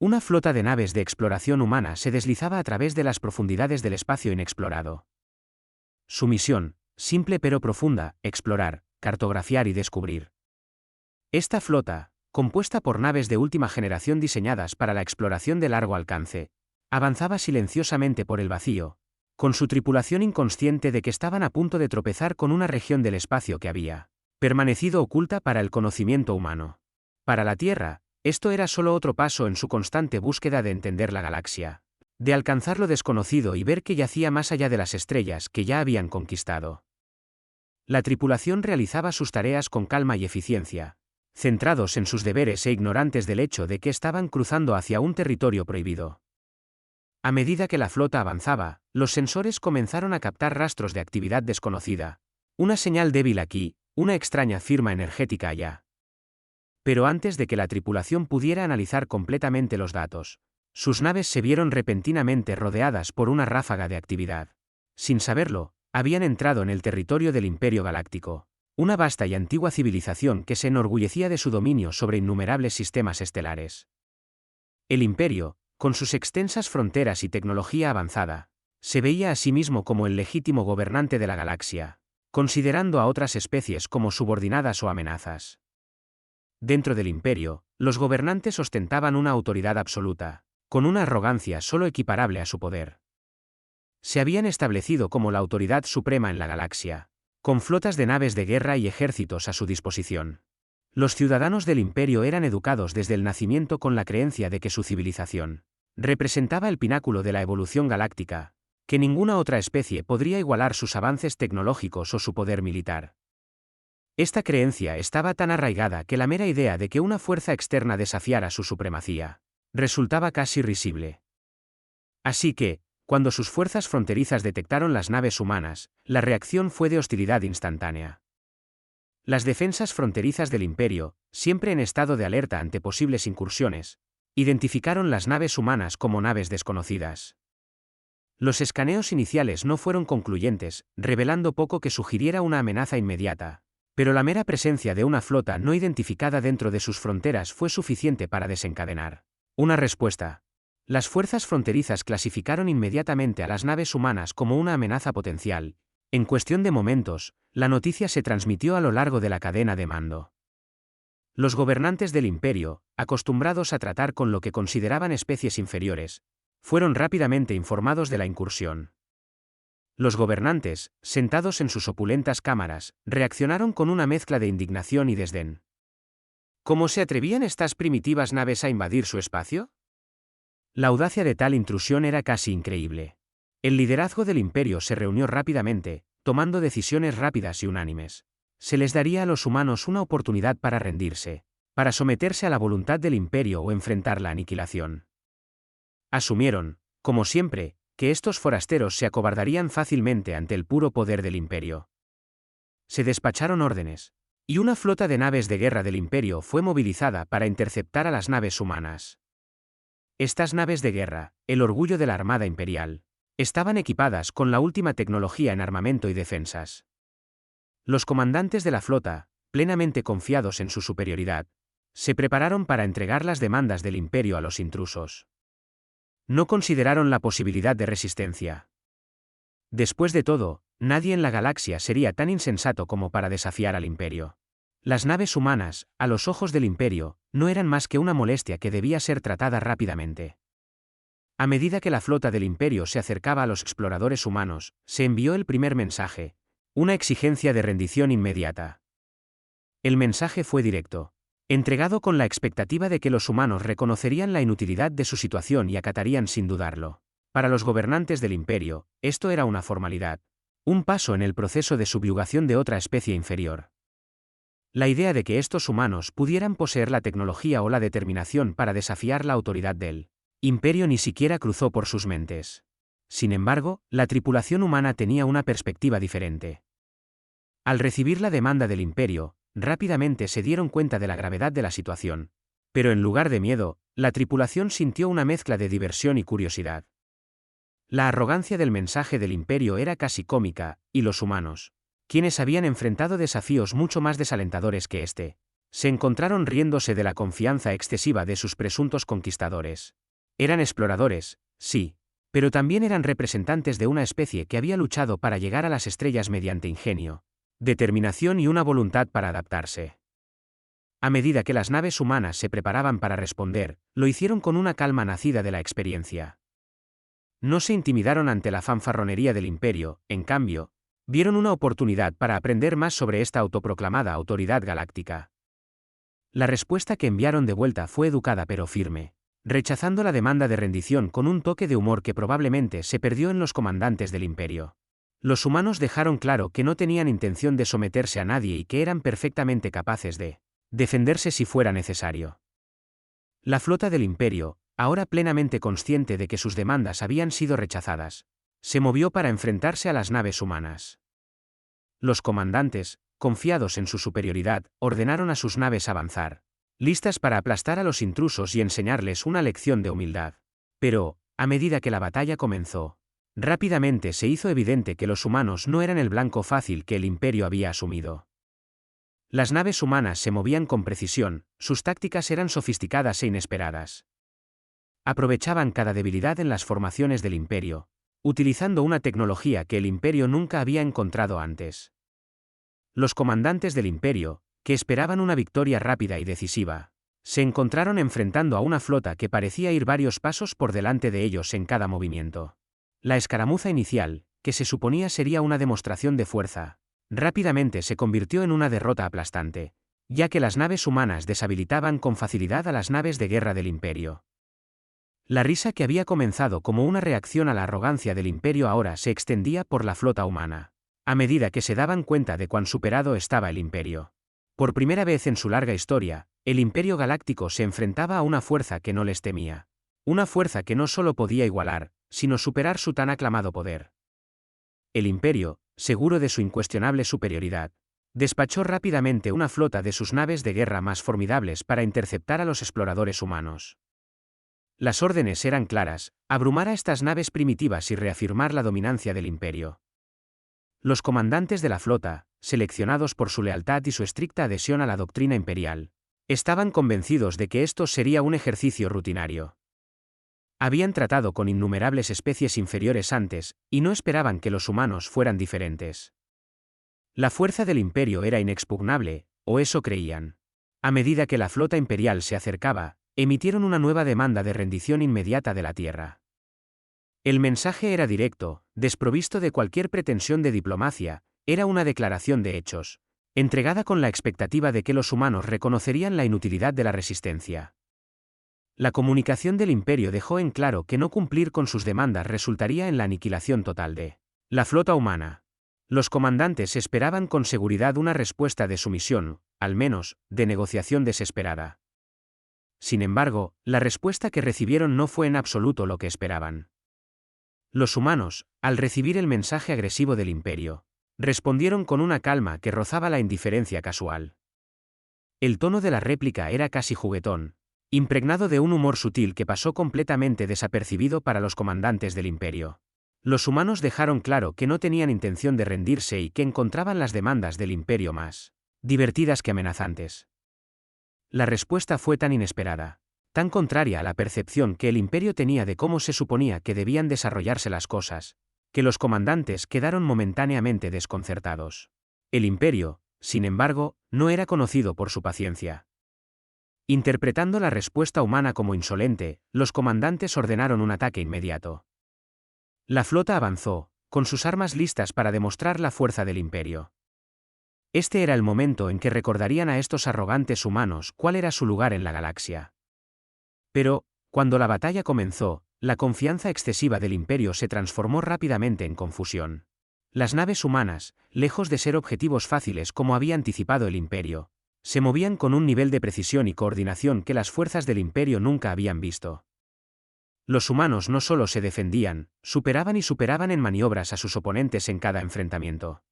Una flota de naves de exploración humana se deslizaba a través de las profundidades del espacio inexplorado. Su misión, simple pero profunda, explorar, cartografiar y descubrir. Esta flota, compuesta por naves de última generación diseñadas para la exploración de largo alcance, avanzaba silenciosamente por el vacío, con su tripulación inconsciente de que estaban a punto de tropezar con una región del espacio que había permanecido oculta para el conocimiento humano. Para la Tierra, esto era solo otro paso en su constante búsqueda de entender la galaxia, de alcanzar lo desconocido y ver qué yacía más allá de las estrellas que ya habían conquistado. La tripulación realizaba sus tareas con calma y eficiencia, centrados en sus deberes e ignorantes del hecho de que estaban cruzando hacia un territorio prohibido. A medida que la flota avanzaba, los sensores comenzaron a captar rastros de actividad desconocida, una señal débil aquí, una extraña firma energética allá. Pero antes de que la tripulación pudiera analizar completamente los datos, sus naves se vieron repentinamente rodeadas por una ráfaga de actividad. Sin saberlo, habían entrado en el territorio del Imperio Galáctico, una vasta y antigua civilización que se enorgullecía de su dominio sobre innumerables sistemas estelares. El Imperio, con sus extensas fronteras y tecnología avanzada, se veía a sí mismo como el legítimo gobernante de la galaxia, considerando a otras especies como subordinadas o amenazas. Dentro del Imperio, los gobernantes ostentaban una autoridad absoluta, con una arrogancia solo equiparable a su poder. Se habían establecido como la autoridad suprema en la galaxia, con flotas de naves de guerra y ejércitos a su disposición. Los ciudadanos del Imperio eran educados desde el nacimiento con la creencia de que su civilización representaba el pináculo de la evolución galáctica, que ninguna otra especie podría igualar sus avances tecnológicos o su poder militar. Esta creencia estaba tan arraigada que la mera idea de que una fuerza externa desafiara su supremacía resultaba casi risible. Así que, cuando sus fuerzas fronterizas detectaron las naves humanas, la reacción fue de hostilidad instantánea. Las defensas fronterizas del Imperio, siempre en estado de alerta ante posibles incursiones, identificaron las naves humanas como naves desconocidas. Los escaneos iniciales no fueron concluyentes, revelando poco que sugiriera una amenaza inmediata, pero la mera presencia de una flota no identificada dentro de sus fronteras fue suficiente para desencadenar una respuesta. Las fuerzas fronterizas clasificaron inmediatamente a las naves humanas como una amenaza potencial. En cuestión de momentos, la noticia se transmitió a lo largo de la cadena de mando. Los gobernantes del Imperio, acostumbrados a tratar con lo que consideraban especies inferiores, fueron rápidamente informados de la incursión. Los gobernantes, sentados en sus opulentas cámaras, reaccionaron con una mezcla de indignación y desdén. ¿Cómo se atrevían estas primitivas naves a invadir su espacio? La audacia de tal intrusión era casi increíble. El liderazgo del Imperio se reunió rápidamente, tomando decisiones rápidas y unánimes. Se les daría a los humanos una oportunidad para rendirse, para someterse a la voluntad del Imperio o enfrentar la aniquilación. Asumieron, como siempre, que estos forasteros se acobardarían fácilmente ante el puro poder del Imperio. Se despacharon órdenes, y una flota de naves de guerra del Imperio fue movilizada para interceptar a las naves humanas. Estas naves de guerra, el orgullo de la Armada Imperial, estaban equipadas con la última tecnología en armamento y defensas. Los comandantes de la flota, plenamente confiados en su superioridad, se prepararon para entregar las demandas del Imperio a los intrusos. No consideraron la posibilidad de resistencia. Después de todo, nadie en la galaxia sería tan insensato como para desafiar al Imperio. Las naves humanas, a los ojos del Imperio, no eran más que una molestia que debía ser tratada rápidamente. A medida que la flota del Imperio se acercaba a los exploradores humanos, se envió el primer mensaje, una exigencia de rendición inmediata. El mensaje fue directo, entregado con la expectativa de que los humanos reconocerían la inutilidad de su situación y acatarían sin dudarlo. Para los gobernantes del Imperio, esto era una formalidad, un paso en el proceso de subyugación de otra especie inferior. La idea de que estos humanos pudieran poseer la tecnología o la determinación para desafiar la autoridad del Imperio ni siquiera cruzó por sus mentes. Sin embargo, la tripulación humana tenía una perspectiva diferente. Al recibir la demanda del Imperio, rápidamente se dieron cuenta de la gravedad de la situación, pero en lugar de miedo, la tripulación sintió una mezcla de diversión y curiosidad. La arrogancia del mensaje del Imperio era casi cómica, y los humanos, quienes habían enfrentado desafíos mucho más desalentadores que este, Se encontraron riéndose de la confianza excesiva de sus presuntos conquistadores. Eran exploradores, sí, pero también eran representantes de una especie que había luchado para llegar a las estrellas mediante ingenio, determinación y una voluntad para adaptarse. A medida que las naves humanas se preparaban para responder, lo hicieron con una calma nacida de la experiencia. No se intimidaron ante la fanfarronería del imperio, en cambio, vieron una oportunidad para aprender más sobre esta autoproclamada autoridad galáctica. La respuesta que enviaron de vuelta fue educada pero firme, rechazando la demanda de rendición con un toque de humor que probablemente se perdió en los comandantes del imperio. Los humanos dejaron claro que no tenían intención de someterse a nadie y que eran perfectamente capaces de defenderse si fuera necesario. La flota del imperio, ahora plenamente consciente de que sus demandas habían sido rechazadas, se movió para enfrentarse a las naves humanas. Los comandantes, confiados en su superioridad, ordenaron a sus naves avanzar, listas para aplastar a los intrusos y enseñarles una lección de humildad. Pero, a medida que la batalla comenzó, rápidamente se hizo evidente que los humanos no eran el blanco fácil que el imperio había asumido. Las naves humanas se movían con precisión, sus tácticas eran sofisticadas e inesperadas. Aprovechaban cada debilidad en las formaciones del imperio, utilizando una tecnología que el imperio nunca había encontrado antes. Los comandantes del imperio, que esperaban una victoria rápida y decisiva, se encontraron enfrentando a una flota que parecía ir varios pasos por delante de ellos en cada movimiento. La escaramuza inicial, que se suponía sería una demostración de fuerza, rápidamente se convirtió en una derrota aplastante, ya que las naves humanas deshabilitaban con facilidad a las naves de guerra del imperio. La risa que había comenzado como una reacción a la arrogancia del imperio ahora se extendía por la flota humana, a medida que se daban cuenta de cuán superado estaba el imperio. Por primera vez en su larga historia, el imperio galáctico se enfrentaba a una fuerza que no les temía. Una fuerza que no solo podía igualar, sino superar su tan aclamado poder. El imperio, seguro de su incuestionable superioridad, despachó rápidamente una flota de sus naves de guerra más formidables para interceptar a los exploradores humanos. Las órdenes eran claras: abrumar a estas naves primitivas y reafirmar la dominancia del imperio. Los comandantes de la flota, seleccionados por su lealtad y su estricta adhesión a la doctrina imperial, estaban convencidos de que esto sería un ejercicio rutinario. Habían tratado con innumerables especies inferiores antes, y no esperaban que los humanos fueran diferentes. La fuerza del imperio era inexpugnable, o eso creían. A medida que la flota imperial se acercaba, emitieron una nueva demanda de rendición inmediata de la Tierra. El mensaje era directo, desprovisto de cualquier pretensión de diplomacia, era una declaración de hechos, entregada con la expectativa de que los humanos reconocerían la inutilidad de la resistencia. La comunicación del imperio dejó en claro que no cumplir con sus demandas resultaría en la aniquilación total de la flota humana. Los comandantes esperaban con seguridad una respuesta de sumisión, al menos, de negociación desesperada. Sin embargo, la respuesta que recibieron no fue en absoluto lo que esperaban. Los humanos, al recibir el mensaje agresivo del imperio, respondieron con una calma que rozaba la indiferencia casual. El tono de la réplica era casi juguetón, impregnado de un humor sutil que pasó completamente desapercibido para los comandantes del imperio. Los humanos dejaron claro que no tenían intención de rendirse y que encontraban las demandas del imperio más divertidas que amenazantes. La respuesta fue tan inesperada, tan contraria a la percepción que el imperio tenía de cómo se suponía que debían desarrollarse las cosas, que los comandantes quedaron momentáneamente desconcertados. El imperio, sin embargo, no era conocido por su paciencia. Interpretando la respuesta humana como insolente, los comandantes ordenaron un ataque inmediato. La flota avanzó, con sus armas listas para demostrar la fuerza del imperio. Este era el momento en que recordarían a estos arrogantes humanos cuál era su lugar en la galaxia. Pero, cuando la batalla comenzó, la confianza excesiva del imperio se transformó rápidamente en confusión. Las naves humanas, lejos de ser objetivos fáciles como había anticipado el imperio, se movían con un nivel de precisión y coordinación que las fuerzas del imperio nunca habían visto. Los humanos no solo se defendían, superaban en maniobras a sus oponentes en cada enfrentamiento.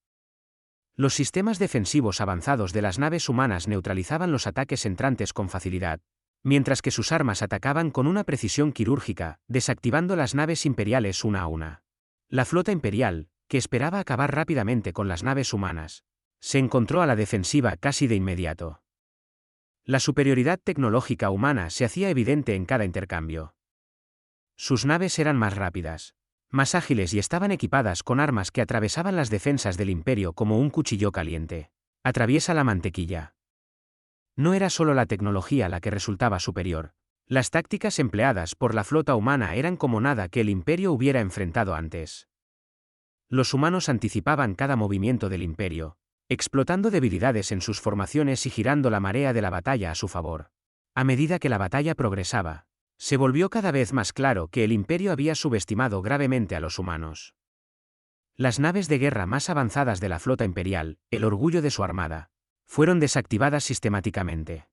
Los sistemas defensivos avanzados de las naves humanas neutralizaban los ataques entrantes con facilidad, mientras que sus armas atacaban con una precisión quirúrgica, desactivando las naves imperiales una a una. La flota imperial, que esperaba acabar rápidamente con las naves humanas, se encontró a la defensiva casi de inmediato. La superioridad tecnológica humana se hacía evidente en cada intercambio. Sus naves eran más rápidas, más ágiles y estaban equipadas con armas que atravesaban las defensas del Imperio como un cuchillo caliente atraviesa la mantequilla. No era solo la tecnología la que resultaba superior. Las tácticas empleadas por la flota humana eran como nada que el Imperio hubiera enfrentado antes. Los humanos anticipaban cada movimiento del Imperio, explotando debilidades en sus formaciones y girando la marea de la batalla a su favor. A medida que la batalla progresaba, se volvió cada vez más claro que el Imperio había subestimado gravemente a los humanos. Las naves de guerra más avanzadas de la flota imperial, el orgullo de su armada, fueron desactivadas sistemáticamente.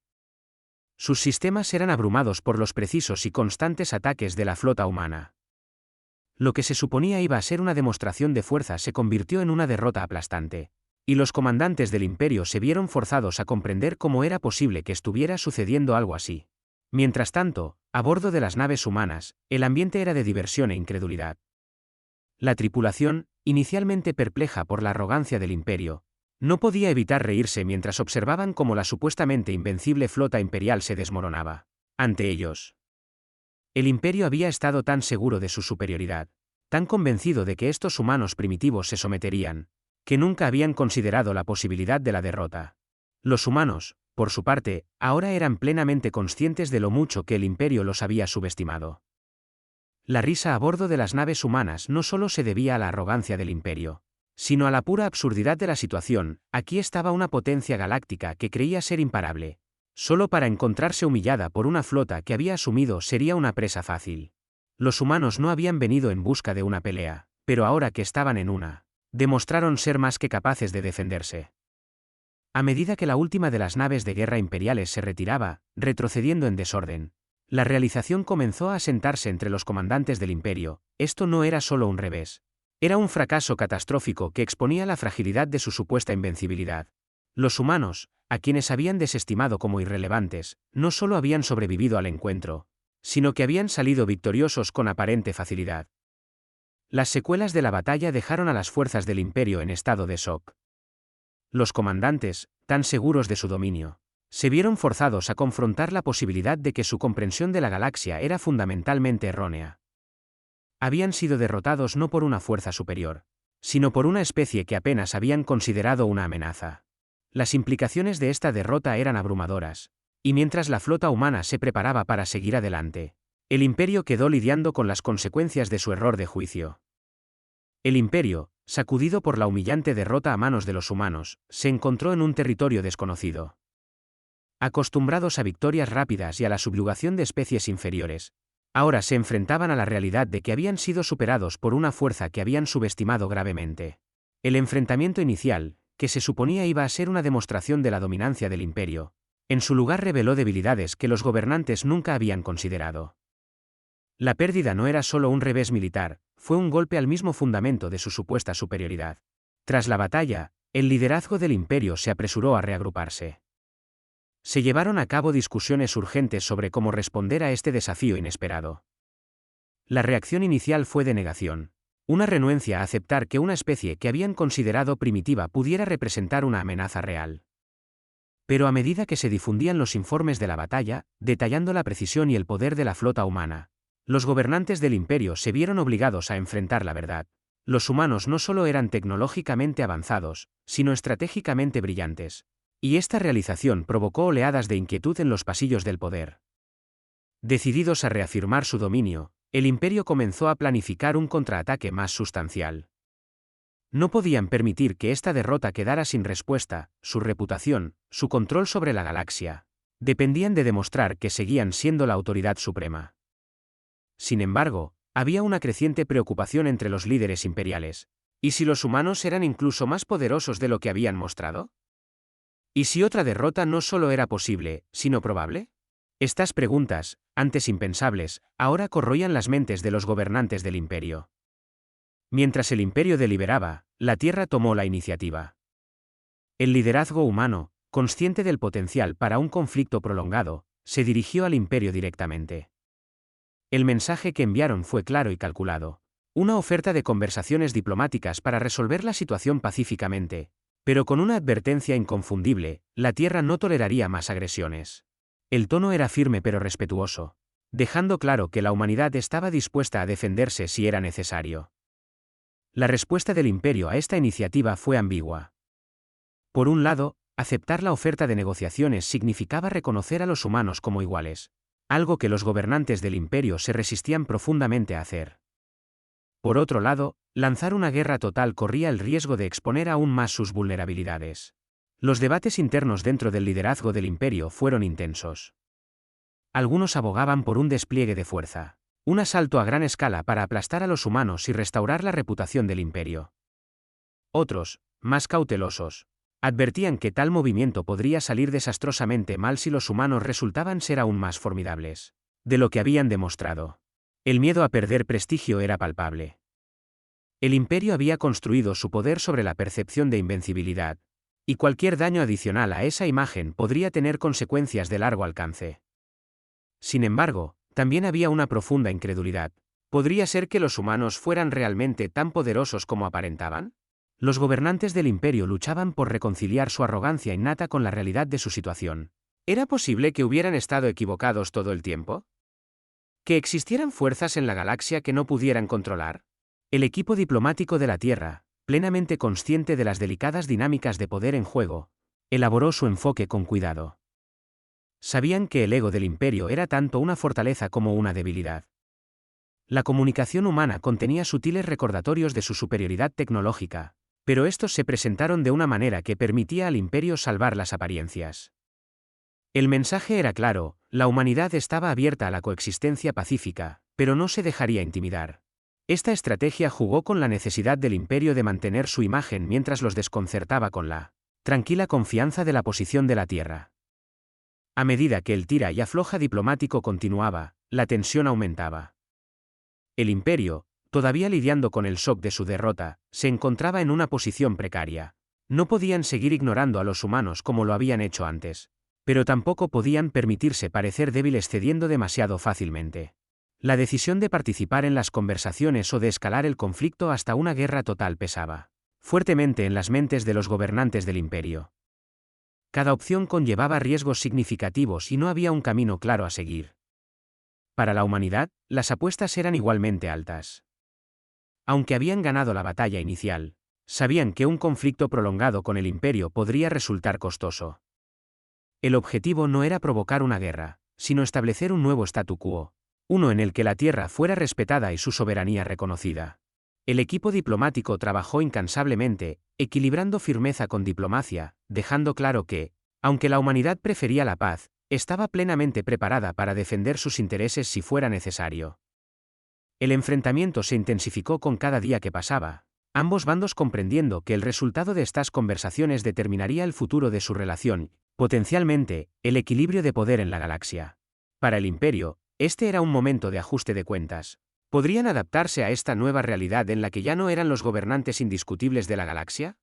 Sus sistemas eran abrumados por los precisos y constantes ataques de la flota humana. Lo que se suponía iba a ser una demostración de fuerza se convirtió en una derrota aplastante, y los comandantes del Imperio se vieron forzados a comprender cómo era posible que estuviera sucediendo algo así. Mientras tanto, a bordo de las naves humanas, el ambiente era de diversión e incredulidad. La tripulación, inicialmente perpleja por la arrogancia del Imperio, no podía evitar reírse mientras observaban cómo la supuestamente invencible flota imperial se desmoronaba ante ellos. El Imperio había estado tan seguro de su superioridad, tan convencido de que estos humanos primitivos se someterían, que nunca habían considerado la posibilidad de la derrota. Los humanos, por su parte, ahora eran plenamente conscientes de lo mucho que el Imperio los había subestimado. La risa a bordo de las naves humanas no solo se debía a la arrogancia del Imperio, sino a la pura absurdidad de la situación. Aquí estaba una potencia galáctica que creía ser imparable, solo para encontrarse humillada por una flota que había asumido sería una presa fácil. Los humanos no habían venido en busca de una pelea, pero ahora que estaban en una, demostraron ser más que capaces de defenderse. A medida que la última de las naves de guerra imperiales se retiraba, retrocediendo en desorden, la realización comenzó a asentarse entre los comandantes del Imperio. Esto no era solo un revés. Era un fracaso catastrófico que exponía la fragilidad de su supuesta invencibilidad. Los humanos, a quienes habían desestimado como irrelevantes, no solo habían sobrevivido al encuentro, sino que habían salido victoriosos con aparente facilidad. Las secuelas de la batalla dejaron a las fuerzas del Imperio en estado de shock. Los comandantes, tan seguros de su dominio, se vieron forzados a confrontar la posibilidad de que su comprensión de la galaxia era fundamentalmente errónea. Habían sido derrotados no por una fuerza superior, sino por una especie que apenas habían considerado una amenaza. Las implicaciones de esta derrota eran abrumadoras, y mientras la flota humana se preparaba para seguir adelante, el Imperio quedó lidiando con las consecuencias de su error de juicio. El Imperio, sacudido por la humillante derrota a manos de los humanos, se encontró en un territorio desconocido. Acostumbrados a victorias rápidas y a la subyugación de especies inferiores, ahora se enfrentaban a la realidad de que habían sido superados por una fuerza que habían subestimado gravemente. El enfrentamiento inicial, que se suponía iba a ser una demostración de la dominancia del Imperio, en su lugar reveló debilidades que los gobernantes nunca habían considerado. La pérdida no era solo un revés militar, fue un golpe al mismo fundamento de su supuesta superioridad. Tras la batalla, el liderazgo del Imperio se apresuró a reagruparse. Se llevaron a cabo discusiones urgentes sobre cómo responder a este desafío inesperado. La reacción inicial fue de negación, una renuencia a aceptar que una especie que habían considerado primitiva pudiera representar una amenaza real. Pero a medida que se difundían los informes de la batalla, detallando la precisión y el poder de la flota humana, los gobernantes del Imperio se vieron obligados a enfrentar la verdad. Los humanos no solo eran tecnológicamente avanzados, sino estratégicamente brillantes. Y esta realización provocó oleadas de inquietud en los pasillos del poder. Decididos a reafirmar su dominio, el Imperio comenzó a planificar un contraataque más sustancial. No podían permitir que esta derrota quedara sin respuesta. Su reputación, su control sobre la galaxia, dependían de demostrar que seguían siendo la autoridad suprema. Sin embargo, había una creciente preocupación entre los líderes imperiales. ¿Y si los humanos eran incluso más poderosos de lo que habían mostrado? ¿Y si otra derrota no solo era posible, sino probable? Estas preguntas, antes impensables, ahora corroían las mentes de los gobernantes del Imperio. Mientras el Imperio deliberaba, la Tierra tomó la iniciativa. El liderazgo humano, consciente del potencial para un conflicto prolongado, se dirigió al Imperio directamente. El mensaje que enviaron fue claro y calculado. Una oferta de conversaciones diplomáticas para resolver la situación pacíficamente, Pero con una advertencia inconfundible: la Tierra no toleraría más agresiones. El tono era firme pero respetuoso, dejando claro que la humanidad estaba dispuesta a defenderse si era necesario. La respuesta del Imperio a esta iniciativa fue ambigua. Por un lado, aceptar la oferta de negociaciones significaba reconocer a los humanos como iguales, algo que los gobernantes del Imperio se resistían profundamente a hacer. Por otro lado, lanzar una guerra total corría el riesgo de exponer aún más sus vulnerabilidades. Los debates internos dentro del liderazgo del Imperio fueron intensos. Algunos abogaban por un despliegue de fuerza, un asalto a gran escala para aplastar a los humanos y restaurar la reputación del Imperio. Otros, más cautelosos, advertían que tal movimiento podría salir desastrosamente mal si los humanos resultaban ser aún más formidables de lo que habían demostrado. El miedo a perder prestigio era palpable. El Imperio había construido su poder sobre la percepción de invencibilidad, y cualquier daño adicional a esa imagen podría tener consecuencias de largo alcance. Sin embargo, también había una profunda incredulidad. ¿Podría ser que los humanos fueran realmente tan poderosos como aparentaban? Los gobernantes del Imperio luchaban por reconciliar su arrogancia innata con la realidad de su situación. ¿Era posible que hubieran estado equivocados todo el tiempo? ¿Que existieran fuerzas en la galaxia que no pudieran controlar? El equipo diplomático de la Tierra, plenamente consciente de las delicadas dinámicas de poder en juego, elaboró su enfoque con cuidado. Sabían que el ego del Imperio era tanto una fortaleza como una debilidad. La comunicación humana contenía sutiles recordatorios de su superioridad tecnológica, pero estos se presentaron de una manera que permitía al Imperio salvar las apariencias. El mensaje era claro: la humanidad estaba abierta a la coexistencia pacífica, pero no se dejaría intimidar. Esta estrategia jugó con la necesidad del Imperio de mantener su imagen mientras los desconcertaba con la tranquila confianza de la posición de la Tierra. A medida que el tira y afloja diplomático continuaba, la tensión aumentaba. El Imperio, todavía lidiando con el shock de su derrota, se encontraba en una posición precaria. No podían seguir ignorando a los humanos como lo habían hecho antes, pero tampoco podían permitirse parecer débiles cediendo demasiado fácilmente. La decisión de participar en las conversaciones o de escalar el conflicto hasta una guerra total pesaba fuertemente en las mentes de los gobernantes del Imperio. Cada opción conllevaba riesgos significativos y no había un camino claro a seguir. Para la humanidad, las apuestas eran igualmente altas. Aunque habían ganado la batalla inicial, sabían que un conflicto prolongado con el Imperio podría resultar costoso. El objetivo no era provocar una guerra, sino establecer un nuevo statu quo, uno en el que la Tierra fuera respetada y su soberanía reconocida. El equipo diplomático trabajó incansablemente, equilibrando firmeza con diplomacia, dejando claro que, aunque la humanidad prefería la paz, estaba plenamente preparada para defender sus intereses si fuera necesario. El enfrentamiento se intensificó con cada día que pasaba, ambos bandos comprendiendo que el resultado de estas conversaciones determinaría el futuro de su relación, potencialmente, el equilibrio de poder en la galaxia. Para el Imperio, este era un momento de ajuste de cuentas. ¿Podrían adaptarse a esta nueva realidad en la que ya no eran los gobernantes indiscutibles de la galaxia?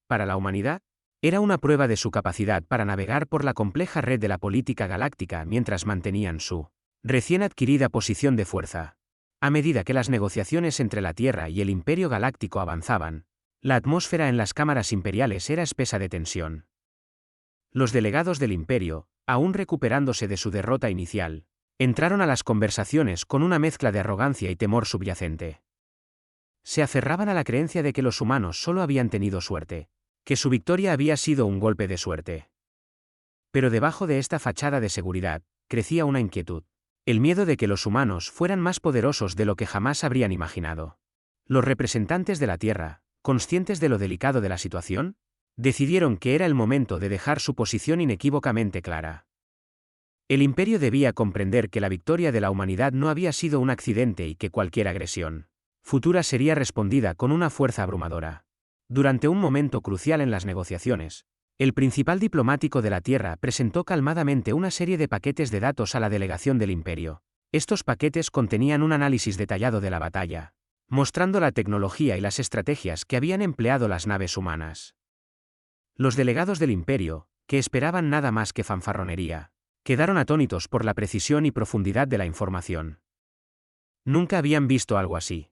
Para la humanidad, era una prueba de su capacidad para navegar por la compleja red de la política galáctica mientras mantenían su recién adquirida posición de fuerza. A medida que las negociaciones entre la Tierra y el Imperio Galáctico avanzaban, la atmósfera en las cámaras imperiales era espesa de tensión. Los delegados del Imperio, aún recuperándose de su derrota inicial, entraron a las conversaciones con una mezcla de arrogancia y temor subyacente. Se aferraban a la creencia de que los humanos solo habían tenido suerte, que su victoria había sido un golpe de suerte. Pero debajo de esta fachada de seguridad, crecía una inquietud: el miedo de que los humanos fueran más poderosos de lo que jamás habrían imaginado. Los representantes de la Tierra, conscientes de lo delicado de la situación, decidieron que era el momento de dejar su posición inequívocamente clara. El Imperio debía comprender que la victoria de la humanidad no había sido un accidente y que cualquier agresión futura sería respondida con una fuerza abrumadora. Durante un momento crucial en las negociaciones, el principal diplomático de la Tierra presentó calmadamente una serie de paquetes de datos a la delegación del Imperio. Estos paquetes contenían un análisis detallado de la batalla, mostrando la tecnología y las estrategias que habían empleado las naves humanas. Los delegados del Imperio, que esperaban nada más que fanfarronería, quedaron atónitos por la precisión y profundidad de la información. Nunca habían visto algo así.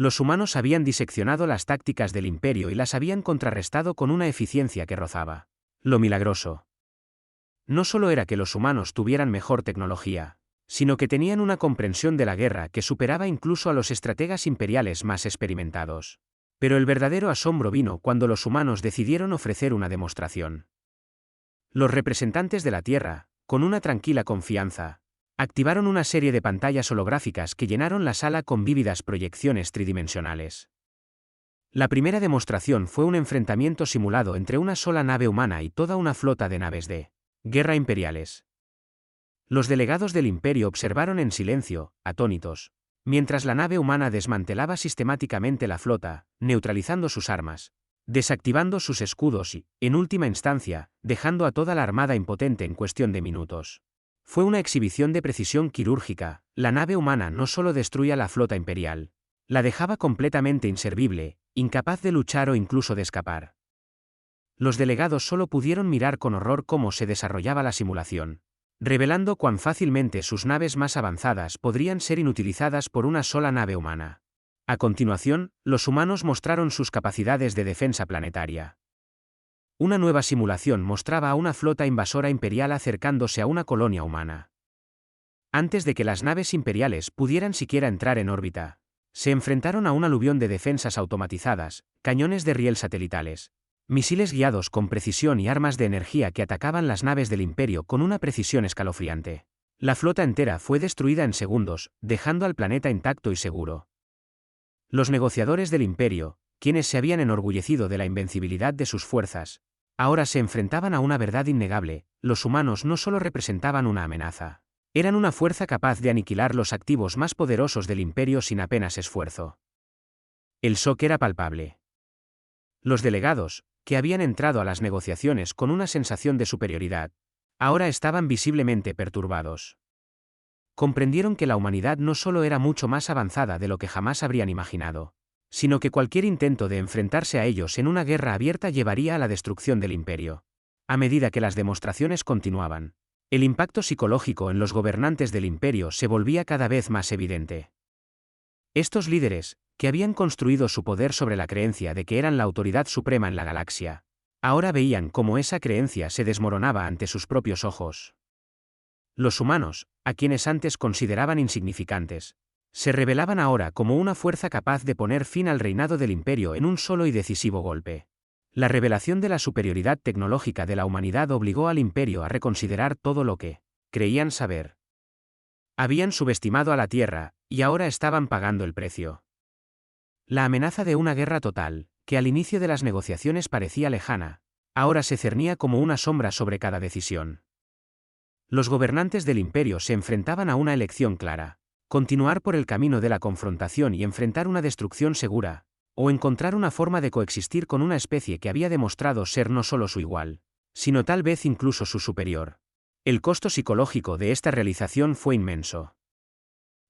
Los humanos habían diseccionado las tácticas del Imperio y las habían contrarrestado con una eficiencia que rozaba lo milagroso. No solo era que los humanos tuvieran mejor tecnología, sino que tenían una comprensión de la guerra que superaba incluso a los estrategas imperiales más experimentados. Pero el verdadero asombro vino cuando los humanos decidieron ofrecer una demostración. Los representantes de la Tierra, con una tranquila confianza, activaron una serie de pantallas holográficas que llenaron la sala con vívidas proyecciones tridimensionales. La primera demostración fue un enfrentamiento simulado entre una sola nave humana y toda una flota de naves de guerra imperiales. Los delegados del Imperio observaron en silencio, atónitos, mientras la nave humana desmantelaba sistemáticamente la flota, neutralizando sus armas, desactivando sus escudos y, en última instancia, dejando a toda la armada impotente en cuestión de minutos. Fue una exhibición de precisión quirúrgica. La nave humana no solo destruía la flota imperial, la dejaba completamente inservible, incapaz de luchar o incluso de escapar. Los delegados solo pudieron mirar con horror cómo se desarrollaba la simulación, revelando cuán fácilmente sus naves más avanzadas podrían ser inutilizadas por una sola nave humana. A continuación, los humanos mostraron sus capacidades de defensa planetaria. Una nueva simulación mostraba a una flota invasora imperial acercándose a una colonia humana. Antes de que las naves imperiales pudieran siquiera entrar en órbita, se enfrentaron a un aluvión de defensas automatizadas, cañones de riel satelitales, misiles guiados con precisión y armas de energía que atacaban las naves del Imperio con una precisión escalofriante. La flota entera fue destruida en segundos, dejando al planeta intacto y seguro. Los negociadores del Imperio, quienes se habían enorgullecido de la invencibilidad de sus fuerzas, ahora se enfrentaban a una verdad innegable: los humanos no solo representaban una amenaza, eran una fuerza capaz de aniquilar los activos más poderosos del Imperio sin apenas esfuerzo. El shock era palpable. Los delegados, que habían entrado a las negociaciones con una sensación de superioridad, ahora estaban visiblemente perturbados. Comprendieron que la humanidad no solo era mucho más avanzada de lo que jamás habrían imaginado, sino que cualquier intento de enfrentarse a ellos en una guerra abierta llevaría a la destrucción del Imperio. A medida que las demostraciones continuaban, el impacto psicológico en los gobernantes del Imperio se volvía cada vez más evidente. Estos líderes, que habían construido su poder sobre la creencia de que eran la autoridad suprema en la galaxia, ahora veían cómo esa creencia se desmoronaba ante sus propios ojos. Los humanos, a quienes antes consideraban insignificantes, se revelaban ahora como una fuerza capaz de poner fin al reinado del Imperio en un solo y decisivo golpe. La revelación de la superioridad tecnológica de la humanidad obligó al Imperio a reconsiderar todo lo que creían saber. Habían subestimado a la Tierra, y ahora estaban pagando el precio. La amenaza de una guerra total, que al inicio de las negociaciones parecía lejana, ahora se cernía como una sombra sobre cada decisión. Los gobernantes del Imperio se enfrentaban a una elección clara: continuar por el camino de la confrontación y enfrentar una destrucción segura, o encontrar una forma de coexistir con una especie que había demostrado ser no solo su igual, sino tal vez incluso su superior. El costo psicológico de esta realización fue inmenso.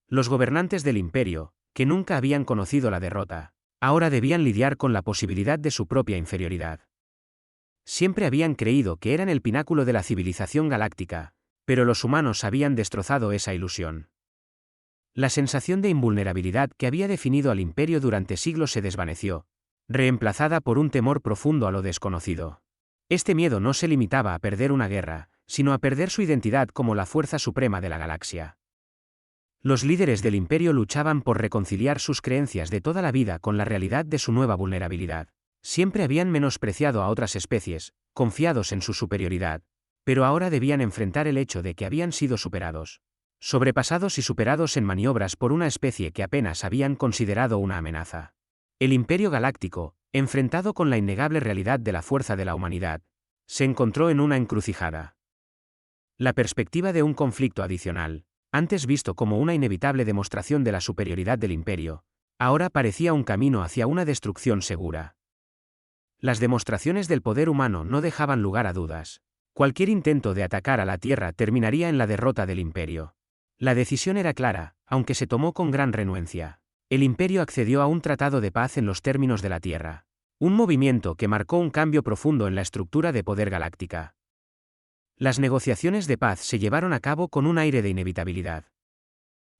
Los gobernantes del Imperio, que nunca habían conocido la derrota, ahora debían lidiar con la posibilidad de su propia inferioridad. Siempre habían creído que eran el pináculo de la civilización galáctica, pero los humanos habían destrozado esa ilusión. La sensación de invulnerabilidad que había definido al Imperio durante siglos se desvaneció, reemplazada por un temor profundo a lo desconocido. Este miedo no se limitaba a perder una guerra, sino a perder su identidad como la fuerza suprema de la galaxia. Los líderes del Imperio luchaban por reconciliar sus creencias de toda la vida con la realidad de su nueva vulnerabilidad. Siempre habían menospreciado a otras especies, confiados en su superioridad, pero ahora debían enfrentar el hecho de que habían sido superados, sobrepasados y superados en maniobras por una especie que apenas habían considerado una amenaza. El Imperio Galáctico, enfrentado con la innegable realidad de la fuerza de la humanidad, se encontró en una encrucijada. La perspectiva de un conflicto adicional, antes visto como una inevitable demostración de la superioridad del Imperio, ahora parecía un camino hacia una destrucción segura. Las demostraciones del poder humano no dejaban lugar a dudas. Cualquier intento de atacar a la Tierra terminaría en la derrota del Imperio. La decisión era clara, aunque se tomó con gran renuencia. El Imperio accedió a un tratado de paz en los términos de la Tierra, un movimiento que marcó un cambio profundo en la estructura de poder galáctica. Las negociaciones de paz se llevaron a cabo con un aire de inevitabilidad.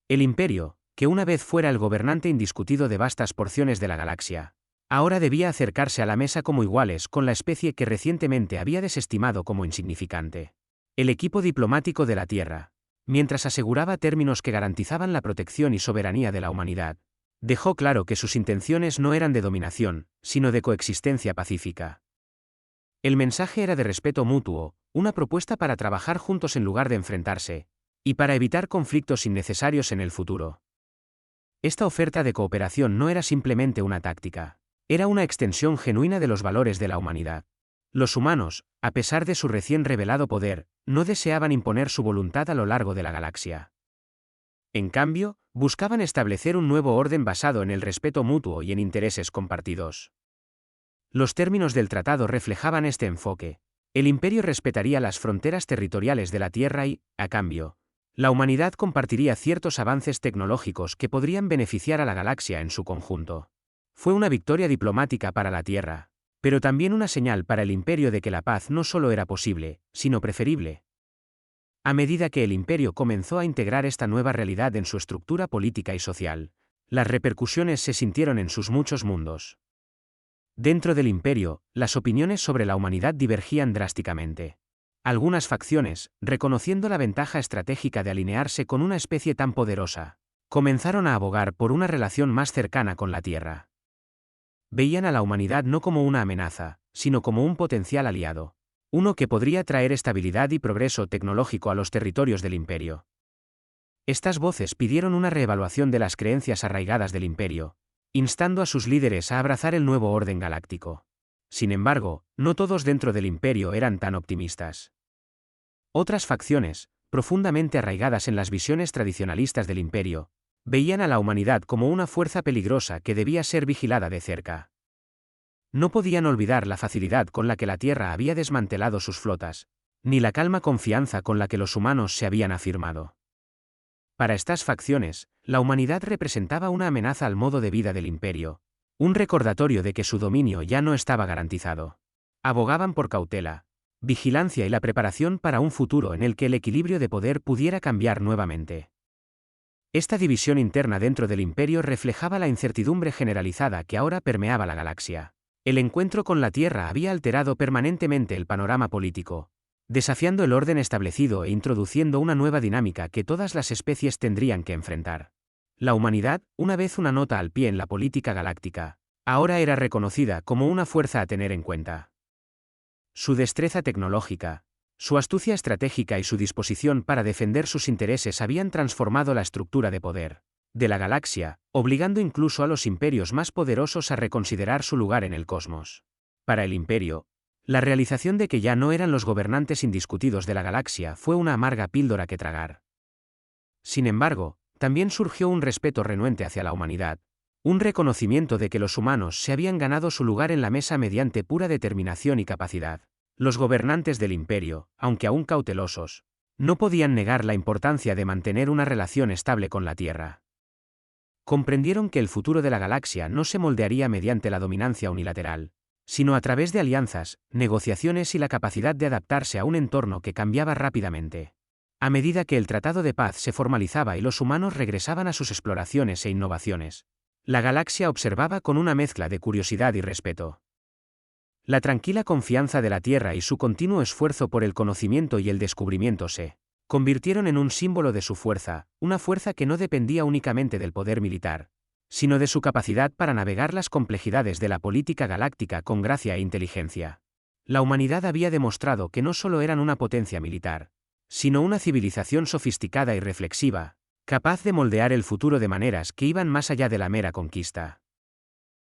El Imperio, que una vez fuera el gobernante indiscutido de vastas porciones de la galaxia, ahora debía acercarse a la mesa como iguales con la especie que recientemente había desestimado como insignificante. El equipo diplomático de la Tierra, mientras aseguraba términos que garantizaban la protección y soberanía de la humanidad, dejó claro que sus intenciones no eran de dominación, sino de coexistencia pacífica. El mensaje era de respeto mutuo, una propuesta para trabajar juntos en lugar de enfrentarse, y para evitar conflictos innecesarios en el futuro. Esta oferta de cooperación no era simplemente una táctica, era una extensión genuina de los valores de la humanidad. Los humanos, a pesar de su recién revelado poder, no deseaban imponer su voluntad a lo largo de la galaxia. En cambio, buscaban establecer un nuevo orden basado en el respeto mutuo y en intereses compartidos. Los términos del tratado reflejaban este enfoque. El imperio respetaría las fronteras territoriales de la Tierra y, a cambio, la humanidad compartiría ciertos avances tecnológicos que podrían beneficiar a la galaxia en su conjunto. Fue una victoria diplomática para la Tierra, pero también una señal para el imperio de que la paz no solo era posible, sino preferible. A medida que el imperio comenzó a integrar esta nueva realidad en su estructura política y social, las repercusiones se sintieron en sus muchos mundos. Dentro del imperio, las opiniones sobre la humanidad divergían drásticamente. Algunas facciones, reconociendo la ventaja estratégica de alinearse con una especie tan poderosa, comenzaron a abogar por una relación más cercana con la Tierra. Veían a la humanidad no como una amenaza, sino como un potencial aliado, uno que podría traer estabilidad y progreso tecnológico a los territorios del imperio. Estas voces pidieron una reevaluación de las creencias arraigadas del imperio, instando a sus líderes a abrazar el nuevo orden galáctico. Sin embargo, no todos dentro del imperio eran tan optimistas. Otras facciones, profundamente arraigadas en las visiones tradicionalistas del imperio, veían a la humanidad como una fuerza peligrosa que debía ser vigilada de cerca. No podían olvidar la facilidad con la que la Tierra había desmantelado sus flotas, ni la calma confianza con la que los humanos se habían afirmado. Para estas facciones, la humanidad representaba una amenaza al modo de vida del imperio, un recordatorio de que su dominio ya no estaba garantizado. Abogaban por cautela, vigilancia y la preparación para un futuro en el que el equilibrio de poder pudiera cambiar nuevamente. Esta división interna dentro del imperio reflejaba la incertidumbre generalizada que ahora permeaba la galaxia. El encuentro con la Tierra había alterado permanentemente el panorama político, desafiando el orden establecido e introduciendo una nueva dinámica que todas las especies tendrían que enfrentar. La humanidad, una vez una nota al pie en la política galáctica, ahora era reconocida como una fuerza a tener en cuenta. Su destreza tecnológica, su astucia estratégica y su disposición para defender sus intereses habían transformado la estructura de poder de la galaxia, obligando incluso a los imperios más poderosos a reconsiderar su lugar en el cosmos. Para el imperio, la realización de que ya no eran los gobernantes indiscutidos de la galaxia fue una amarga píldora que tragar. Sin embargo, también surgió un respeto renuente hacia la humanidad, un reconocimiento de que los humanos se habían ganado su lugar en la mesa mediante pura determinación y capacidad. Los gobernantes del imperio, aunque aún cautelosos, no podían negar la importancia de mantener una relación estable con la Tierra. Comprendieron que el futuro de la galaxia no se moldearía mediante la dominancia unilateral, sino a través de alianzas, negociaciones y la capacidad de adaptarse a un entorno que cambiaba rápidamente. A medida que el Tratado de Paz se formalizaba y los humanos regresaban a sus exploraciones e innovaciones, la galaxia observaba con una mezcla de curiosidad y respeto. La tranquila confianza de la Tierra y su continuo esfuerzo por el conocimiento y el descubrimiento se convirtieron en un símbolo de su fuerza, una fuerza que no dependía únicamente del poder militar, sino de su capacidad para navegar las complejidades de la política galáctica con gracia e inteligencia. La humanidad había demostrado que no solo eran una potencia militar, sino una civilización sofisticada y reflexiva, capaz de moldear el futuro de maneras que iban más allá de la mera conquista.